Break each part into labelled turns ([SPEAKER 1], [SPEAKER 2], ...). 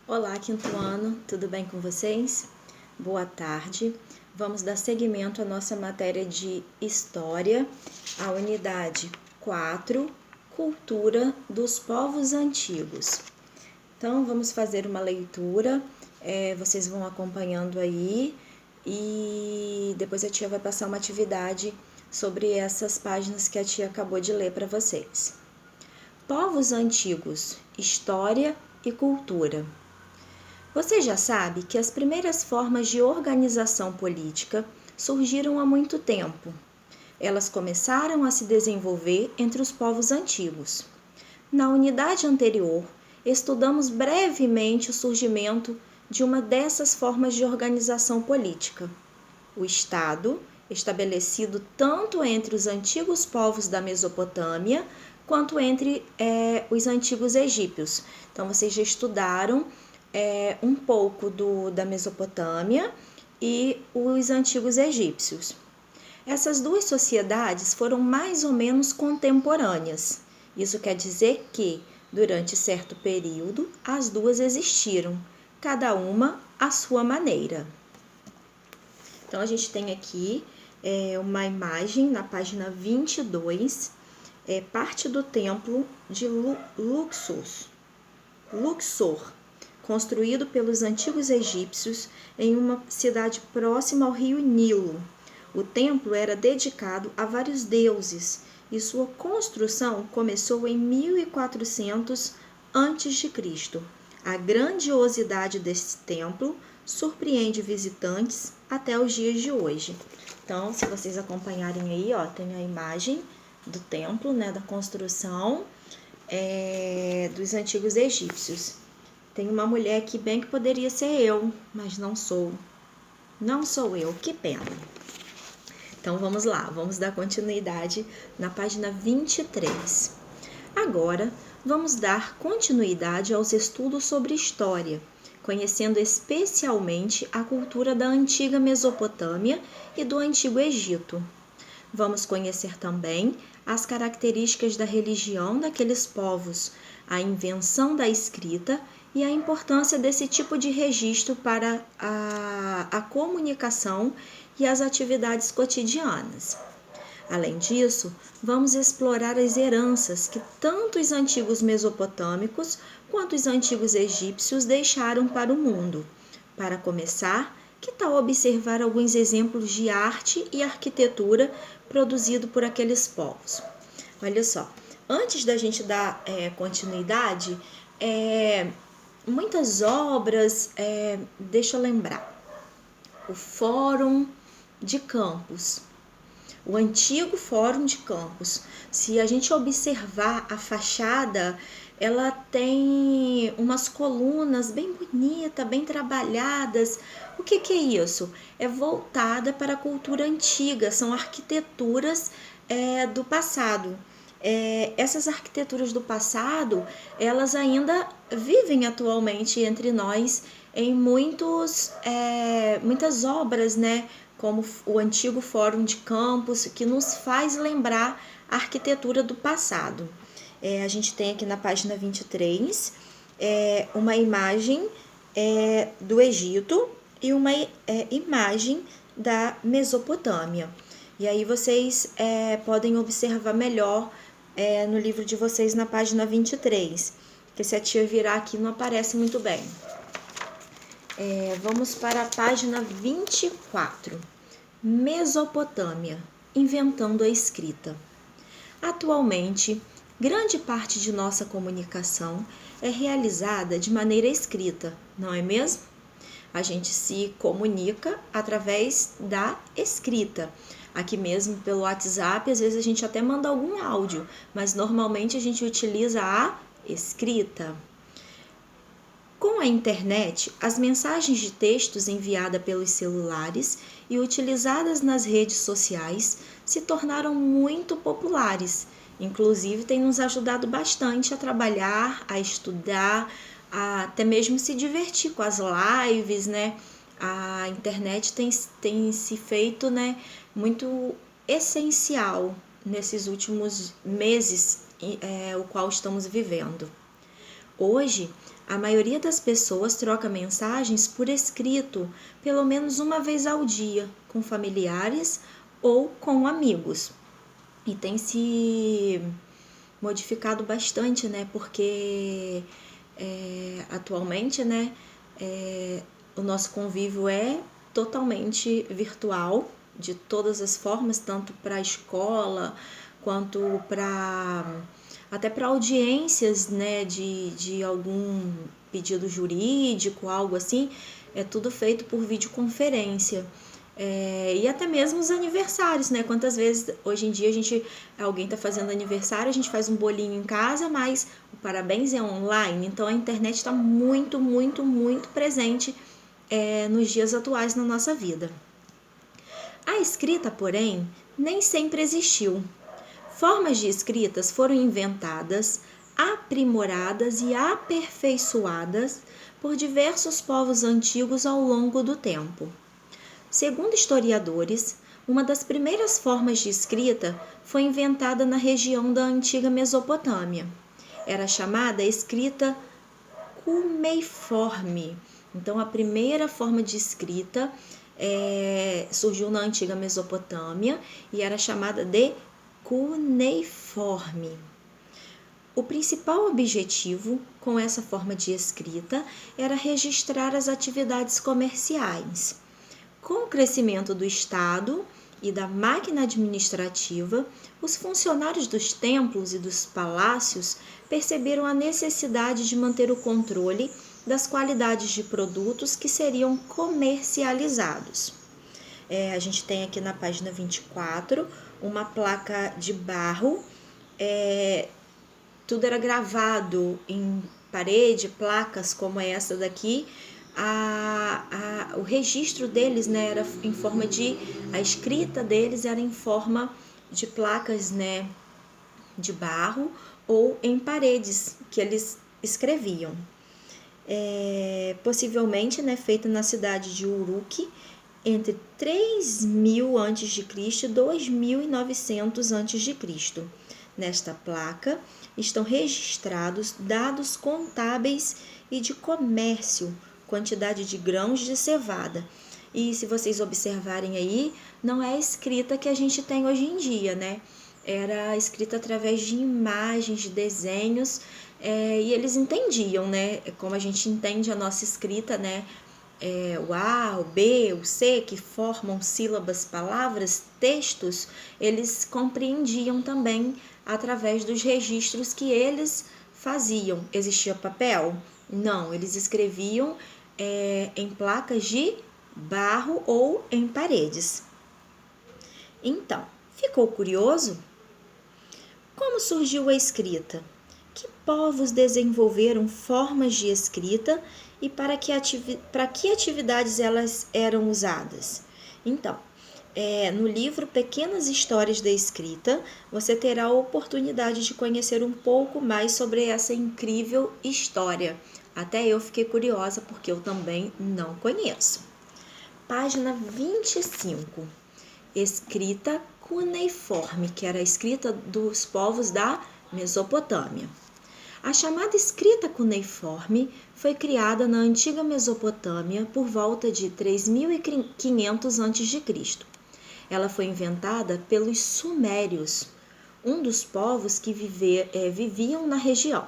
[SPEAKER 1] Olá, quinto ano, tudo bem com vocês? Boa tarde. Vamos dar seguimento à nossa matéria de História, a unidade 4, Cultura dos Povos Antigos. Então, vamos fazer uma leitura, vocês vão acompanhando aí e depois a tia vai passar uma atividade sobre essas páginas que a tia acabou de ler para vocês. Povos Antigos, História e Cultura. Você já sabe que as primeiras formas de organização política surgiram há muito tempo. Elas começaram a se desenvolver entre os povos antigos. Na unidade anterior, estudamos brevemente o surgimento de uma dessas formas de organização política. O Estado, estabelecido tanto entre os antigos povos da Mesopotâmia quanto entre os antigos egípcios. Então, vocês já estudaram um pouco da Mesopotâmia e os antigos egípcios. Essas duas sociedades foram mais ou menos contemporâneas. Isso quer dizer que, durante certo período, as duas existiram, cada uma à sua maneira. Então, a gente tem aqui uma imagem na página 22, parte do templo de Luxor, construído pelos antigos egípcios em uma cidade próxima ao rio Nilo. O templo era dedicado a vários deuses e sua construção começou em 1400 a.C. A grandiosidade desse templo surpreende visitantes até os dias de hoje. Então, se vocês acompanharem aí, tem a imagem do templo, da construção dos antigos egípcios. Tem uma mulher aqui bem que poderia ser eu, mas não sou. Não sou eu, que pena. Então vamos lá, vamos dar continuidade na página 23. Agora vamos dar continuidade aos estudos sobre história, conhecendo especialmente a cultura da antiga Mesopotâmia e do Antigo Egito. Vamos conhecer também as características da religião daqueles povos, a invenção da escrita e a importância desse tipo de registro para a comunicação e as atividades cotidianas. Além disso, vamos explorar as heranças que tanto os antigos mesopotâmicos quanto os antigos egípcios deixaram para o mundo. Para começar, que tal observar alguns exemplos de arte e arquitetura produzido por aqueles povos? Olha só, antes da gente dar continuidade, muitas obras, deixa eu lembrar, o Fórum de Campos, o antigo Fórum de Campos. Se a gente observar a fachada, ela tem umas colunas bem bonitas, bem trabalhadas. O que é isso? É voltada para a cultura antiga, são arquiteturas do passado. Essas arquiteturas do passado, elas ainda vivem atualmente entre nós em muitas obras, como o antigo Fórum de Campos, que nos faz lembrar a arquitetura do passado. A gente tem aqui na página 23 uma imagem do Egito e uma imagem da Mesopotâmia. E aí vocês podem observar melhor no livro de vocês na página 23, que se a tia virar aqui não aparece muito bem. Vamos para a página 24. Mesopotâmia, inventando a escrita. Atualmente, grande parte de nossa comunicação é realizada de maneira escrita, não é mesmo? A gente se comunica através da escrita. Aqui mesmo pelo WhatsApp, às vezes a gente até manda algum áudio, mas normalmente a gente utiliza a escrita. Com a internet, as mensagens de textos enviadas pelos celulares e utilizadas nas redes sociais se tornaram muito populares. Inclusive, tem nos ajudado bastante a trabalhar, a estudar, a até mesmo se divertir com as lives, A internet tem se feito, muito essencial nesses últimos meses, o qual estamos vivendo. Hoje, a maioria das pessoas troca mensagens por escrito, pelo menos uma vez ao dia, com familiares ou com amigos. E tem se modificado bastante, né? Porque atualmente, né, o nosso convívio é totalmente virtual, de todas as formas, tanto para a escola quanto até para audiências, né, de algum pedido jurídico, algo assim, é tudo feito por videoconferência. E até mesmo os aniversários, né? Quantas vezes hoje em dia alguém está fazendo aniversário, a gente faz um bolinho em casa, mas o parabéns é online. Então a internet está muito, muito, muito presente nos dias atuais na nossa vida. A escrita, porém, nem sempre existiu. Formas de escritas foram inventadas, aprimoradas e aperfeiçoadas por diversos povos antigos ao longo do tempo. Segundo historiadores, uma das primeiras formas de escrita foi inventada na região da antiga Mesopotâmia. Era chamada escrita cuneiforme. Então, a primeira forma de escrita surgiu na antiga Mesopotâmia e era chamada de cuneiforme. O principal objetivo com essa forma de escrita era registrar as atividades comerciais. Com o crescimento do Estado e da máquina administrativa, os funcionários dos templos e dos palácios perceberam a necessidade de manter o controle das qualidades de produtos que seriam comercializados. A gente tem aqui na página 24 uma placa de barro, tudo era gravado em parede, placas como essa daqui. O registro deles, né, era em forma a escrita deles era em forma de placas, né, de barro ou em paredes que eles escreviam. Possivelmente, né, feita na cidade de Uruk entre 3000 a.C. e 2900 a.C. Nesta placa estão registrados dados contábeis e de comércio, quantidade de grãos de cevada. E se vocês observarem aí, não é a escrita que a gente tem hoje em dia, né? Era escrita através de imagens, de desenhos, e eles entendiam, né? Como a gente entende a nossa escrita, né? O A, o B, o C, que formam sílabas, palavras, textos, eles compreendiam também através dos registros que eles faziam. Existia papel? Não, eles escreviam em placas de barro ou em paredes. Então, ficou curioso? Como surgiu a escrita? Que povos desenvolveram formas de escrita e para que atividades elas eram usadas? Então, no livro Pequenas Histórias da Escrita, você terá a oportunidade de conhecer um pouco mais sobre essa incrível história. Até eu fiquei curiosa porque eu também não conheço. Página 25. Escrita cuneiforme, que era a escrita dos povos da Mesopotâmia. A chamada escrita cuneiforme foi criada na antiga Mesopotâmia por volta de 3500 a.C. Ela foi inventada pelos sumérios, um dos povos que viviam na região.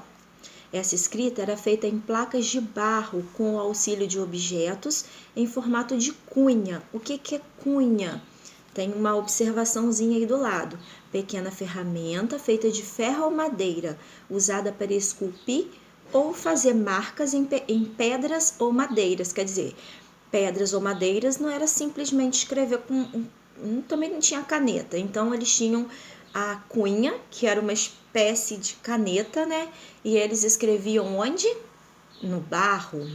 [SPEAKER 1] Essa escrita era feita em placas de barro com o auxílio de objetos em formato de cunha. O que é cunha? Tem uma observaçãozinha aí do lado. Pequena ferramenta feita de ferro ou madeira, usada para esculpir ou fazer marcas em pedras ou madeiras. Quer dizer, pedras ou madeiras não era simplesmente escrever também não tinha caneta. Então, eles tinham a cunha, que era uma espécie de caneta, né? E eles escreviam onde? No barro.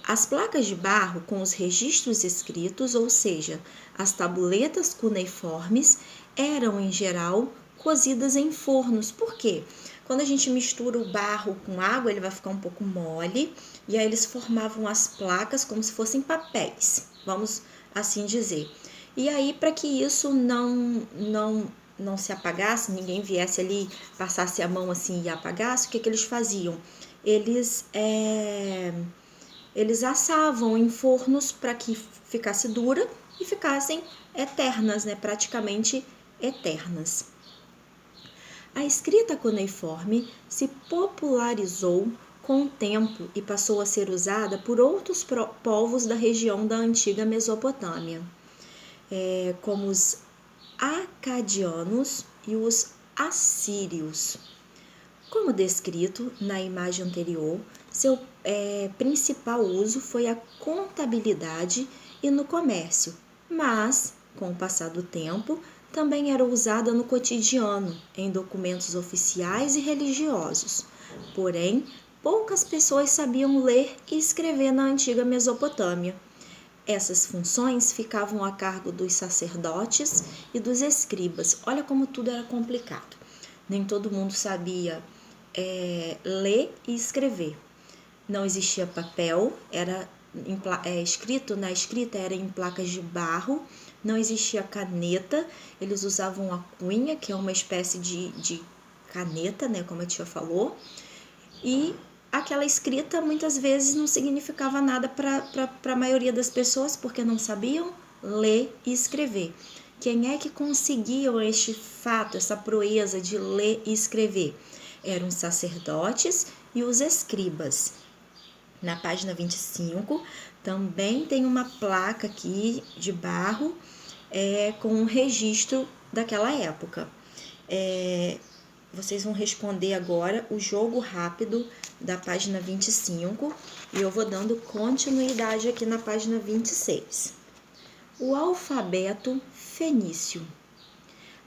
[SPEAKER 1] As placas de barro com os registros escritos, ou seja, as tabuletas cuneiformes, eram em geral cozidas em fornos. Por quê? Quando a gente mistura o barro com água, ele vai ficar um pouco mole, e aí eles formavam as placas como se fossem papéis, vamos assim dizer. E aí, para que isso não não se apagasse, ninguém viesse ali, passasse a mão assim e apagasse, o que eles faziam? Eles assavam em fornos para que ficasse dura e ficassem eternas, né? Praticamente eternas. A escrita cuneiforme se popularizou com o tempo e passou a ser usada por outros povos da região da antiga Mesopotâmia, como os acadianos e os assírios. Como descrito na imagem anterior, seu principal uso foi a contabilidade e no comércio, mas, com o passar do tempo, também era usada no cotidiano, em documentos oficiais e religiosos. Porém, poucas pessoas sabiam ler e escrever na antiga Mesopotâmia. Essas funções ficavam a cargo dos sacerdotes e dos escribas. Olha como tudo era complicado. Nem todo mundo sabia ler e escrever. Não existia papel, era na escrita era em placas de barro, não existia caneta, eles usavam a cunha, que é uma espécie de caneta, né, como a tia falou, e aquela escrita muitas vezes não significava nada para a maioria das pessoas, porque não sabiam ler e escrever. Quem é que conseguiam este fato, essa proeza de ler e escrever? Eram os sacerdotes e os escribas. Na página 25, também tem uma placa aqui de barro com um registro daquela época. Vocês vão responder agora o jogo rápido da página 25 e eu vou dando continuidade aqui na página 26. O alfabeto fenício.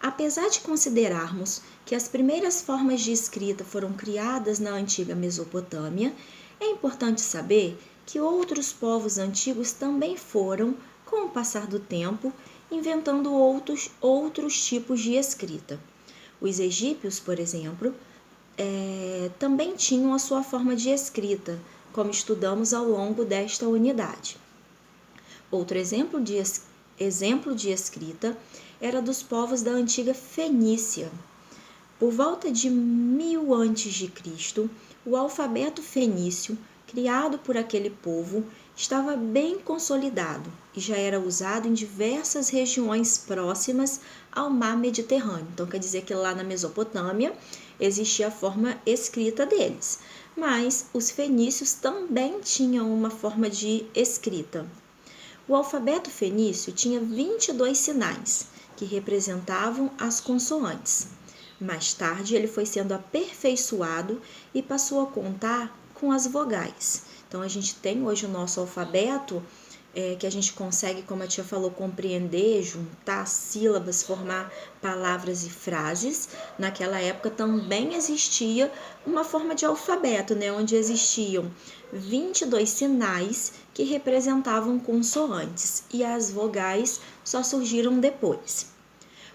[SPEAKER 1] Apesar de considerarmos que as primeiras formas de escrita foram criadas na antiga Mesopotâmia, é importante saber que outros povos antigos também foram, com o passar do tempo, inventando outros tipos de escrita. Os egípcios, por exemplo, também tinham a sua forma de escrita, como estudamos ao longo desta unidade. Outro exemplo de escrita era dos povos da antiga Fenícia. Por volta de 1000 a.C., o alfabeto fenício, criado por aquele povo, estava bem consolidado e já era usado em diversas regiões próximas ao mar Mediterrâneo. Então, quer dizer que lá na Mesopotâmia existia a forma escrita deles, mas os fenícios também tinham uma forma de escrita. O alfabeto fenício tinha 22 sinais, que representavam as consoantes. Mais tarde, ele foi sendo aperfeiçoado e passou a contar com as vogais. Então, a gente tem hoje o nosso alfabeto, que a gente consegue, como a tia falou, compreender, juntar sílabas, formar palavras e frases. Naquela época também existia uma forma de alfabeto, né, onde existiam 22 sinais que representavam consoantes e as vogais só surgiram depois.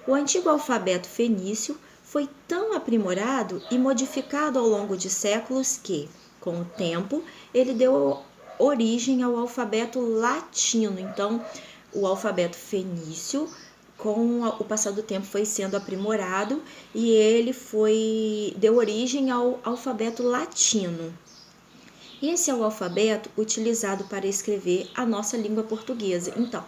[SPEAKER 1] O antigo alfabeto fenício foi tão aprimorado e modificado ao longo de séculos que, com o tempo, ele deu origem ao alfabeto latino. Então, o alfabeto fenício, com o passar do tempo, foi sendo aprimorado e ele deu origem ao alfabeto latino. Esse é o alfabeto utilizado para escrever a nossa língua portuguesa. Então,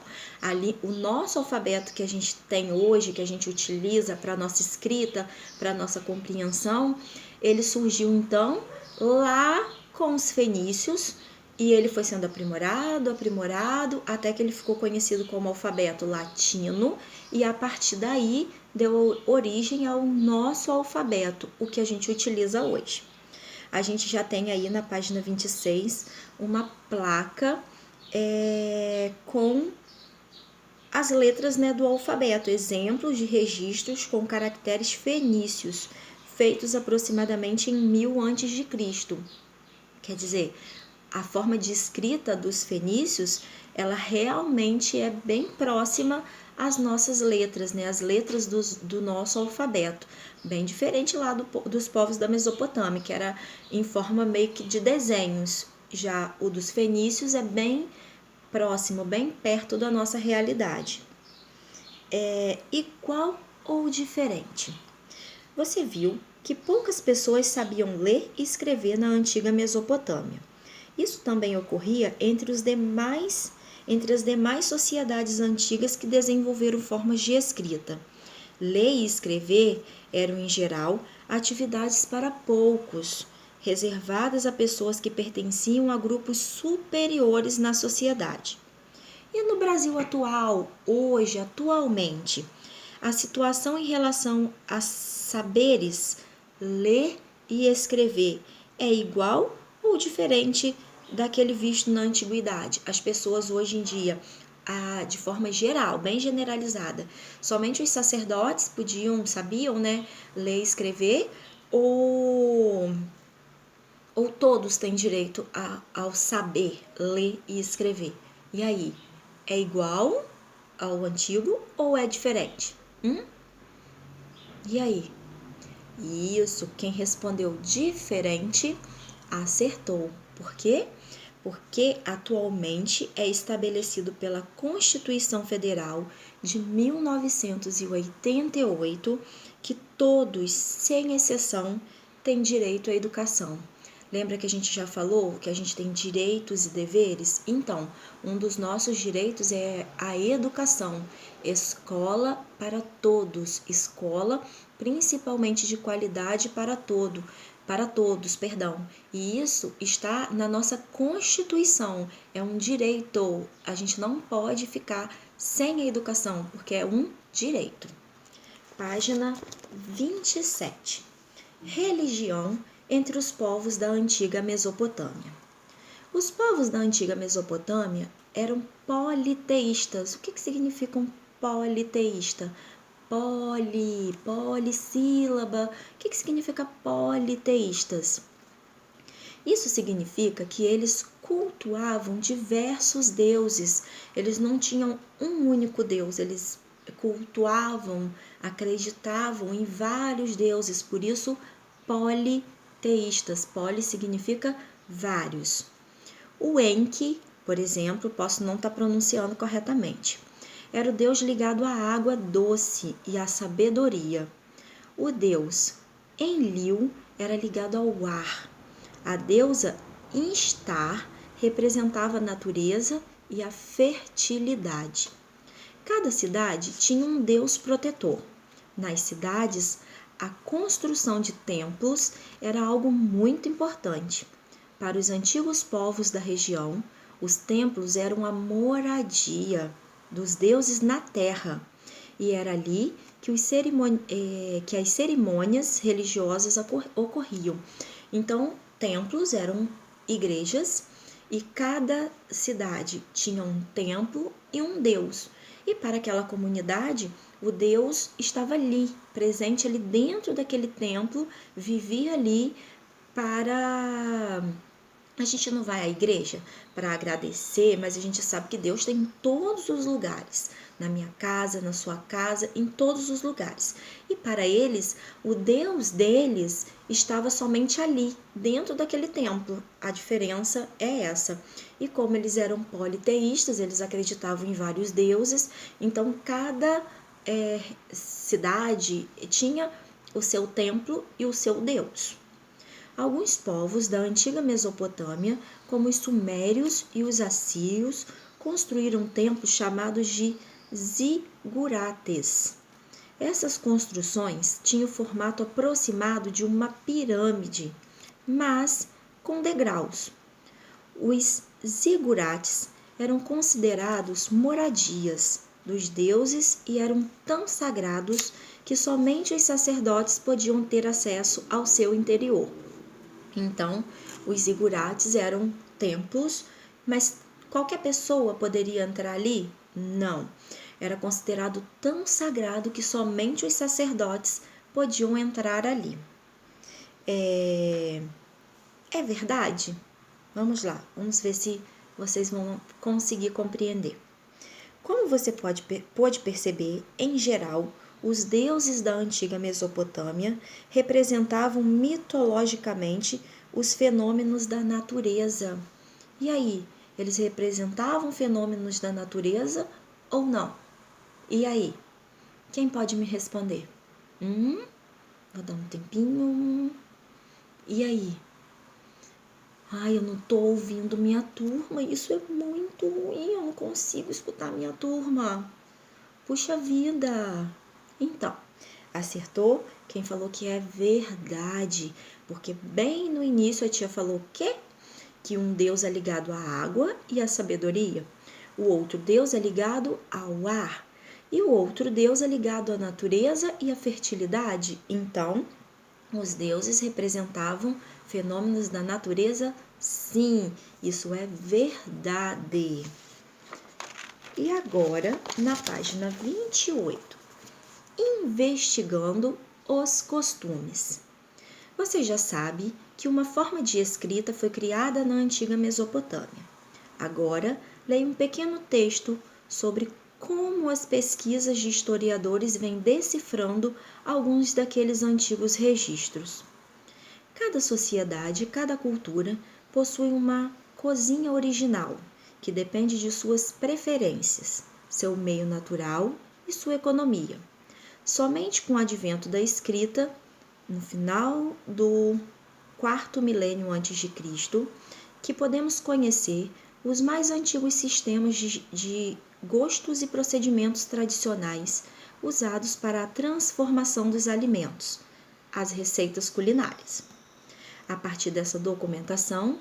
[SPEAKER 1] o nosso alfabeto que a gente tem hoje, que a gente utiliza para a nossa escrita, para a nossa compreensão, ele surgiu então lá com os fenícios e ele foi sendo aprimorado, até que ele ficou conhecido como alfabeto latino e a partir daí deu origem ao nosso alfabeto, o que a gente utiliza hoje. A gente já tem aí na página 26 uma placa com as letras, né, do alfabeto, exemplos de registros com caracteres fenícios, feitos aproximadamente em 1000 a.C. Quer dizer, a forma de escrita dos fenícios, ela realmente é bem próxima às nossas letras, né? As letras do nosso alfabeto, bem diferente lá dos povos da Mesopotâmia, que era em forma meio que de desenhos. Já o dos fenícios é bem próximo, bem perto da nossa realidade. E qual ou diferente? Você viu que poucas pessoas sabiam ler e escrever na antiga Mesopotâmia. Isso também ocorria entre as demais sociedades antigas que desenvolveram formas de escrita. Ler e escrever eram, em geral, atividades para poucos, reservadas a pessoas que pertenciam a grupos superiores na sociedade. E no Brasil atual, hoje, atualmente, a situação em relação a saberes ler e escrever é igual ou diferente daquele visto na antiguidade? As pessoas hoje em dia, de forma geral, bem generalizada, somente os sacerdotes sabiam, né, ler e escrever, ou todos têm direito ao saber ler e escrever? E aí, é igual ao antigo ou é diferente? E aí? Isso, quem respondeu diferente acertou. Por quê? Porque atualmente é estabelecido pela Constituição Federal de 1988 que todos, sem exceção, têm direito à educação. Lembra que a gente já falou que a gente tem direitos e deveres? Então, um dos nossos direitos é a educação. Escola para todos, escola principalmente de qualidade para todos. E isso está na nossa Constituição, é um direito. A gente não pode ficar sem a educação, porque é um direito. Página 27. Religião entre os povos da antiga Mesopotâmia. Os povos da antiga Mesopotâmia eram politeístas. O que significa um politeísta? Polissílaba. O que significa politeístas? Isso significa que eles cultuavam diversos deuses. Eles não tinham um único deus, eles cultuavam, acreditavam em vários deuses, por isso politeístas. Poli significa vários. O Enki, por exemplo, posso não estar pronunciando corretamente, era o deus ligado à água doce e à sabedoria. O deus Enlil era ligado ao ar. A deusa Instar representava a natureza e a fertilidade. Cada cidade tinha um deus protetor. Nas cidades, a construção de templos era algo muito importante. Para os antigos povos da região, os templos eram a moradia dos deuses na terra, e era ali que as cerimônias religiosas ocorriam. Então, templos eram igrejas e cada cidade tinha um templo e um deus. E para aquela comunidade, o Deus estava ali, presente ali dentro daquele templo, vivia ali para... A gente não vai à igreja para agradecer, mas a gente sabe que Deus está em todos os lugares. Na minha casa, na sua casa, em todos os lugares. E para eles, o Deus deles estava somente ali, dentro daquele templo. A diferença é essa. E como eles eram politeístas, eles acreditavam em vários deuses, então cada cidade tinha o seu templo e o seu Deus. Alguns povos da antiga Mesopotâmia, como os sumérios e os assírios, construíram templos chamados de zigurates. Essas construções tinham o formato aproximado de uma pirâmide, mas com degraus. Os zigurates eram considerados moradias dos deuses e eram tão sagrados que somente os sacerdotes podiam ter acesso ao seu interior. Então, os zigurates eram templos, mas qualquer pessoa poderia entrar ali? Não. Era considerado tão sagrado que somente os sacerdotes podiam entrar ali. É verdade? Vamos lá, vamos ver se vocês vão conseguir compreender. Como você pode perceber, em geral, os deuses da antiga Mesopotâmia representavam mitologicamente os fenômenos da natureza. E aí, eles representavam fenômenos da natureza ou não? E aí? Quem pode me responder? Vou dar um tempinho. E aí? Ai, eu não tô ouvindo minha turma, isso é muito ruim, eu não consigo escutar minha turma. Puxa vida! Então, acertou quem falou que é verdade, porque bem no início a tia falou o quê? Que um Deus é ligado à água e à sabedoria, o outro Deus é ligado ao ar, e o outro Deus é ligado à natureza e à fertilidade. Então, os deuses representavam fenômenos da natureza? Sim, isso é verdade. E agora, na página 28, investigando os costumes. Você já sabe que uma forma de escrita foi criada na antiga Mesopotâmia. Agora, leia um pequeno texto sobre como as pesquisas de historiadores vêm decifrando alguns daqueles antigos registros. Cada sociedade, cada cultura possui uma cozinha original, que depende de suas preferências, seu meio natural e sua economia. Somente com o advento da escrita, no final do quarto milênio antes de Cristo, que podemos conhecer os mais antigos sistemas de gostos e procedimentos tradicionais usados para a transformação dos alimentos, as receitas culinárias. A partir dessa documentação,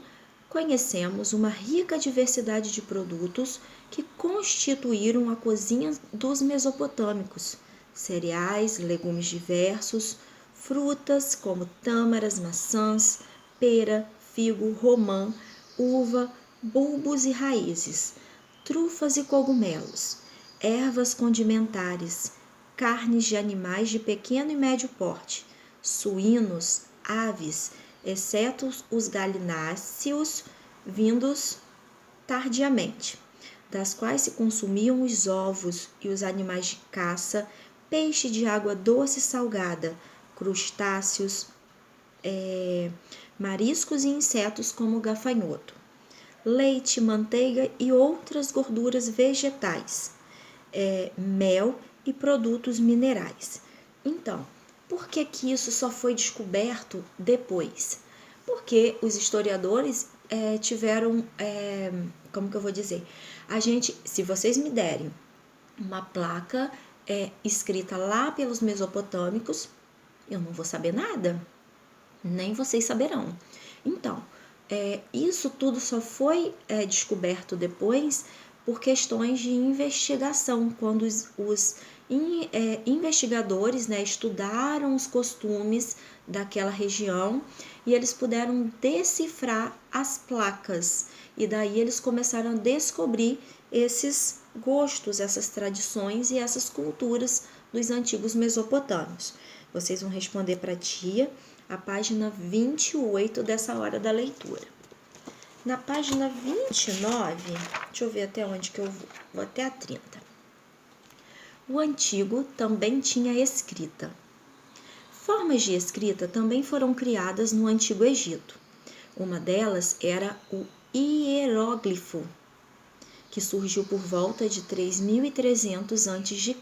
[SPEAKER 1] conhecemos uma rica diversidade de produtos que constituíram a cozinha dos mesopotâmicos: cereais, legumes diversos, frutas como tâmaras, maçãs, pera, figo, romã, uva, bulbos e raízes, trufas e cogumelos, ervas condimentares, carnes de animais de pequeno e médio porte, suínos, aves, exceto os galináceos vindos tardiamente, das quais se consumiam os ovos e os animais de caça, peixe de água doce e salgada, crustáceos, mariscos e insetos como o gafanhoto, leite, manteiga e outras gorduras vegetais, mel e produtos minerais. Então, por que isso só foi descoberto depois? Porque os historiadores tiveram, como que eu vou dizer? Se vocês me derem uma placa escrita lá pelos mesopotâmicos, eu não vou saber nada, nem vocês saberão. Então, isso tudo só foi descoberto depois por questões de investigação, quando os investigadores estudaram os costumes daquela região e eles puderam decifrar as placas, e daí eles começaram a descobrir esses gostos, essas tradições e essas culturas dos antigos mesopotâmios. Vocês vão responder para a tia a página 28 dessa hora da leitura. Na página 29, deixa eu ver até onde que eu vou até a 30. O antigo também tinha escrita. Formas de escrita também foram criadas no Antigo Egito. Uma delas era o hieróglifo, que surgiu por volta de 3.300 a.C.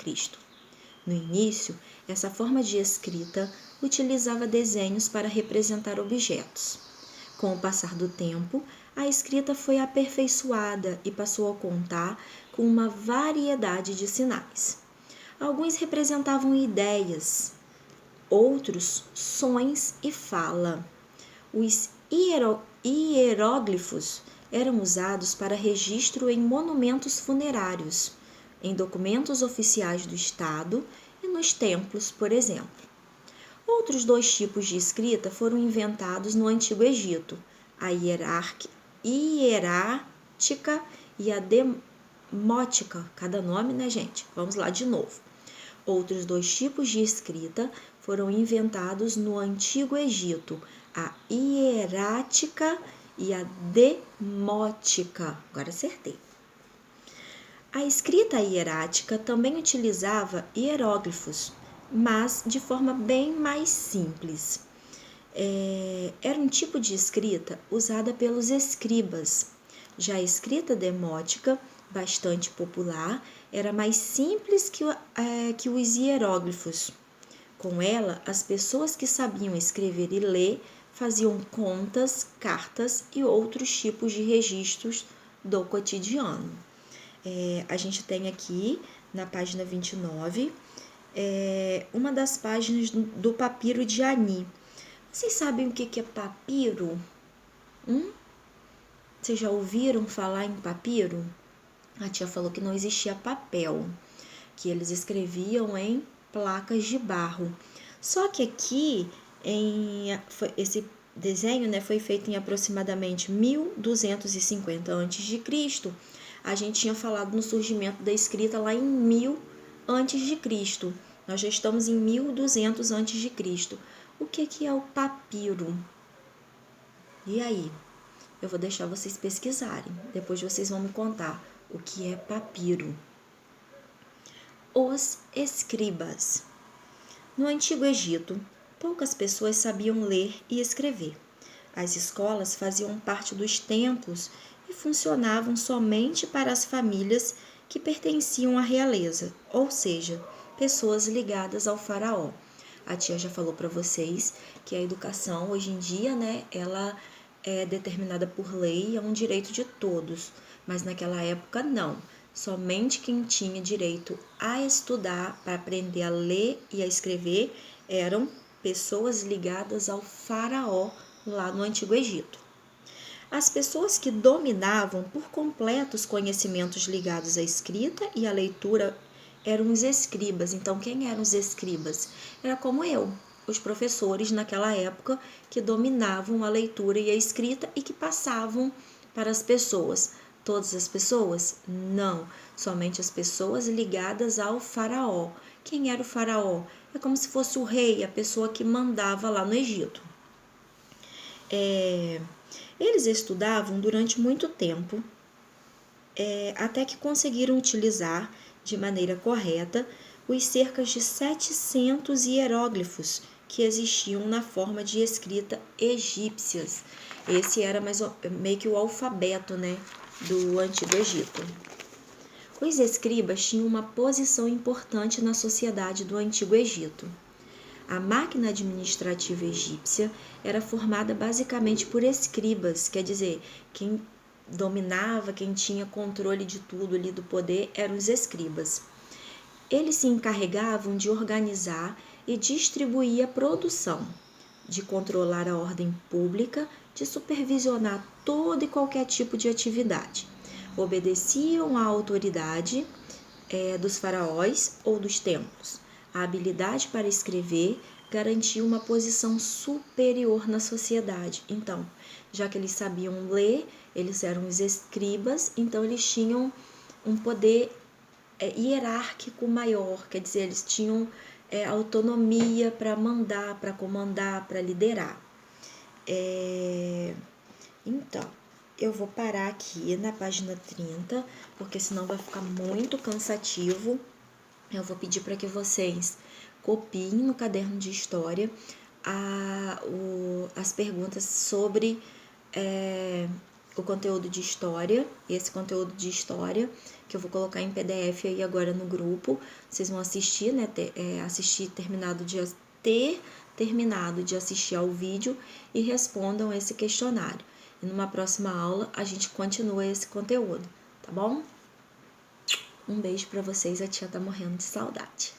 [SPEAKER 1] No início, essa forma de escrita utilizava desenhos para representar objetos. Com o passar do tempo, a escrita foi aperfeiçoada e passou a contar com uma variedade de sinais. Alguns representavam ideias, outros sons e fala. Os hieróglifos eram usados para registro em monumentos funerários, em documentos oficiais do Estado e nos templos, por exemplo. Outros dois tipos de escrita foram inventados no Antigo Egito: a hierática e a demótica. Cada nome, né, gente? Vamos lá de novo. Outros dois tipos de escrita foram inventados no Antigo Egito: a hierática e a demótica. Agora acertei. A escrita hierática também utilizava hieróglifos, mas de forma bem mais simples. Era um tipo de escrita usada pelos escribas. Já a escrita demótica bastante popular, era mais simples que os hieróglifos. Com ela, as pessoas que sabiam escrever e ler faziam contas, cartas e outros tipos de registros do cotidiano. A gente tem aqui na página 29 uma das páginas do papiro de Ani. Vocês sabem o que é papiro? Vocês já ouviram falar em papiro? A tia falou que não existia papel, que eles escreviam em placas de barro. Só que aqui, esse desenho, né, foi feito em aproximadamente 1250 a.C. A gente tinha falado no surgimento da escrita lá em 1000 a.C. Nós já estamos em 1200 a.C. O que é o papiro? E aí? Eu vou deixar vocês pesquisarem. Depois vocês vão me contar o que é papiro. Os escribas. No Antigo Egito, poucas pessoas sabiam ler e escrever. As escolas faziam parte dos templos e funcionavam somente para as famílias que pertenciam à realeza, ou seja, pessoas ligadas ao faraó. A tia já falou para vocês que a educação hoje em dia, né, ela é determinada por lei, é um direito de todos, mas naquela época não. Somente quem tinha direito a estudar, para aprender a ler e a escrever, eram pessoas ligadas ao faraó lá no Antigo Egito. As pessoas que dominavam por completo os conhecimentos ligados à escrita e à leitura eram os escribas. Então, quem eram os escribas? Era como eu, os professores naquela época que dominavam a leitura e a escrita e que passavam para as pessoas. Todas as pessoas? Não, somente as pessoas ligadas ao faraó. Quem era o faraó? É como se fosse o rei, a pessoa que mandava lá no Egito. Eles estudavam durante muito tempo, até que conseguiram utilizar de maneira correta os cerca de 700 hieróglifos que existiam na forma de escrita egípcias. Esse era meio que o alfabeto, né, do Antigo Egito. Os escribas tinham uma posição importante na sociedade do Antigo Egito. A máquina administrativa egípcia era formada basicamente por escribas, quer dizer, quem dominava, quem tinha controle de tudo ali do poder eram os escribas. Eles se encarregavam de organizar e distribuir a produção, de controlar a ordem pública, de supervisionar todo e qualquer tipo de atividade. Obedeciam à autoridade dos faraós ou dos templos. A habilidade para escrever garantia uma posição superior na sociedade. Então, já que eles sabiam ler, eles eram os escribas, então eles tinham um poder hierárquico maior, quer dizer, eles tinham autonomia para mandar, para comandar, para liderar. Então, eu vou parar aqui na página 30, porque senão vai ficar muito cansativo. Eu vou pedir para que vocês copiem no caderno de história as perguntas sobre o conteúdo de história, esse conteúdo de história que eu vou colocar em PDF aí agora no grupo. Vocês vão assistir, né? Ter terminado de assistir ao vídeo e respondam esse questionário. E numa próxima aula a gente continua esse conteúdo, tá bom? Um beijo para vocês, a tia tá morrendo de saudade.